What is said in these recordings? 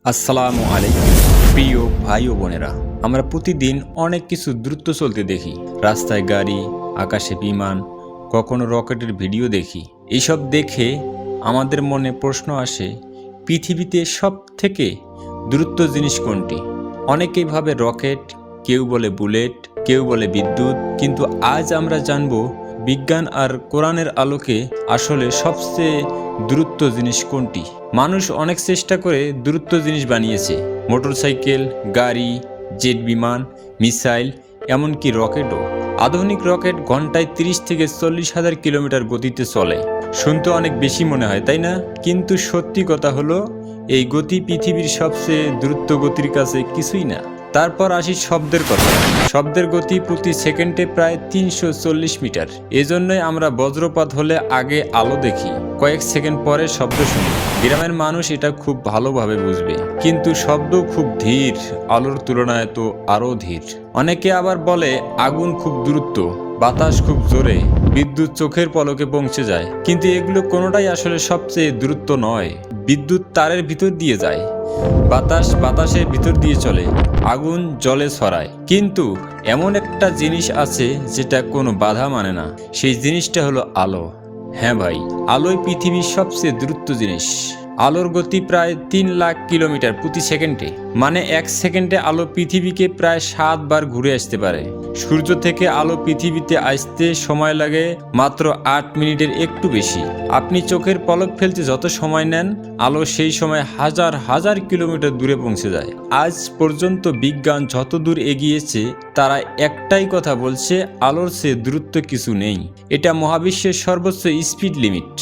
আসসালামু আলাইকুম প্রিয় ভাই ও বোনেরা, আমরা প্রতিদিন অনেক কিছু দ্রুত চলতে দেখি। রাস্তায় গাড়ি, আকাশে বিমান, কখনো রকেটের ভিডিও দেখি। এইসব দেখে আমাদের মনে প্রশ্ন আসে, পৃথিবীতে সব থেকে দ্রুত জিনিস কোনটি? অনেকেই ভাবে রকেট, কেউ বলে বুলেট, কেউ বলে বিদ্যুৎ। কিন্তু আজ আমরা জানব বিজ্ঞান আর কোরআনের আলোকে আসলে সবচেয়ে দ্রুত জিনিস কোনটি। মানুষ অনেক চেষ্টা করে দ্রুত জিনিস বানিয়েছে, মোটরসাইকেল, গাড়ি, জেট বিমান, মিসাইল, এমনকি রকেটও। আধুনিক রকেট ঘন্টায় 30 থেকে 40,000 কিলোমিটার গতিতে চলে। শুনতে অনেক বেশি মনে হয়, তাই না? কিন্তু সত্যি কথা হলো, এই গতি পৃথিবীর সবচেয়ে দ্রুত গতির কাছে কিছুই না। তারপর আসি শব্দের কথা। শব্দের গতি প্রতি সেকেন্ডে প্রায় 340 মিটার। এজন্যই আমরা বজ্রপাত হলে আগে আলো দেখি, কয়েক সেকেন্ড পরে শব্দ শুনি। গ্রামের মানুষ এটা খুব ভালোভাবে বুঝবে। কিন্তু শব্দ খুব ধীর, আলোর তুলনায় তো আরও ধীর। অনেকে আবার বলে আগুন খুব দ্রুত, বাতাস খুব জোরে, বিদ্যুৎ চোখের পলকে পৌঁছে যায়। কিন্তু এগুলো কোনোটাই আসলে সবচেয়ে দ্রুত নয়। বিদ্যুৎ তারের ভিতর দিয়ে যায়, বাতাস বাতাসের ভিতর দিয়ে চলে, আগুন জলে ছড়ায়। কিন্তু এমন একটা জিনিস আছে যেটা কোনো বাধা মানে না, সেই জিনিসটা হলো আলো। হ্যাঁ ভাই, আলোই পৃথিবীর সবচেয়ে দ্রুত জিনিস। আলোর গতি প্রায় 3 লাখ কিলোমিটার প্রতি সেকেন্ডে। মানে 1 সেকেন্ডে আলো পৃথিবীকে প্রায় 7 বার ঘুরে আসতে পারে। সূর্য থেকে আলো পৃথিবীতে আসতে সময় লাগে মাত্র 8 মিনিটের একটু বেশি। আপনি চোখের পলক ফেলতে যত সময় নেন, আলো সেই সময় হাজার হাজার কিলোমিটার দূরে পৌঁছে যায়। আজ পর্যন্ত বিজ্ঞান যত দূর এগিয়েছে, তারা একটাই কথা বলছে, আলোর চেয়ে দ্রুত কিছু নেই। এটা মহাবিশ্বের সর্বোচ্চ স্পিড লিমিট।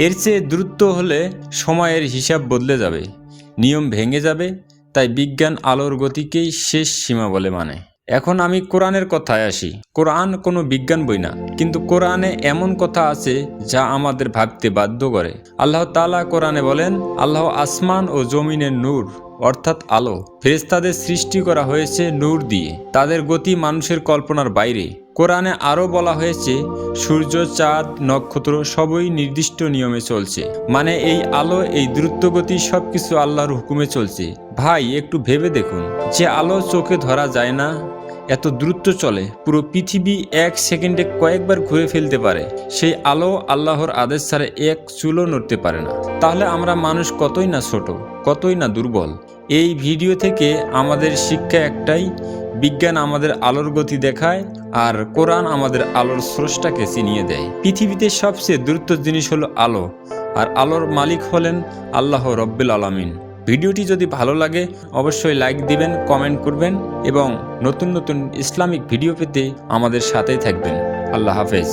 এর চেয়ে দ্রুত হলে সময়ের হিসাব বদলে যাবে, নিয়ম ভেঙে যাবে। তাই বিজ্ঞান আলোর গতিকেই শেষ সীমা বলে মানে। এখন আমি কোরআনের কথায় আসি। কোরআন কোনো বিজ্ঞান বই না, কিন্তু কোরআনে এমন কথা আছে যা আমাদের ভাবতে বাধ্য করে। আল্লাহ তাআলা কোরআনে বলেন, আল্লাহ আসমান ও জমিনের নূর, অর্থাৎ আলো। ফেরেশতাদের সৃষ্টি করা হয়েছে নূর দিয়ে। তাদের গতি মানুষের কল্পনার বাইরে। কোরআনে আরও বলা হয়েছে, সূর্য, চাঁদ, নক্ষত্র সবই নির্দিষ্ট নিয়মে চলছে। মানে এই আলো, এই দ্রুত গতি সবকিছু আল্লাহর হুকুমে চলছে। ভাই, একটু ভেবে দেখুন, যে আলো চোখে ধরা যায় না, এত দ্রুত চলে, পুরো পৃথিবী 1 সেকেন্ডে কয়েকবার ঘুরে ফেলতে পারে। সেই আলো আল্লাহর আদেশ ছাড়া এক চুলও নড়তে পারে না। তাহলে আমরা মানুষ কতই না ছোট, কতই না দুর্বল। এই ভিডিও থেকে আমাদের শিক্ষা একটাই, বিজ্ঞান আমাদের আলোর গতি দেখায়, আর কোরআন আমাদের আলোর স্রষ্টাকে চিনিয়ে দেয়। পৃথিবীতে সবচেয়ে দ্রুত জিনিস হলো আলো, আর আলোর মালিক হলেন আল্লাহ রব্বুল আলামিন। ভিডিওটি যদি ভালো লাগে অবশ্যই লাইক দিবেন, কমেন্ট করবেন এবং নতুন নতুন ইসলামিক ভিডিও পেতে আমাদের সাথেই থাকবেন। আল্লাহ হাফেজ।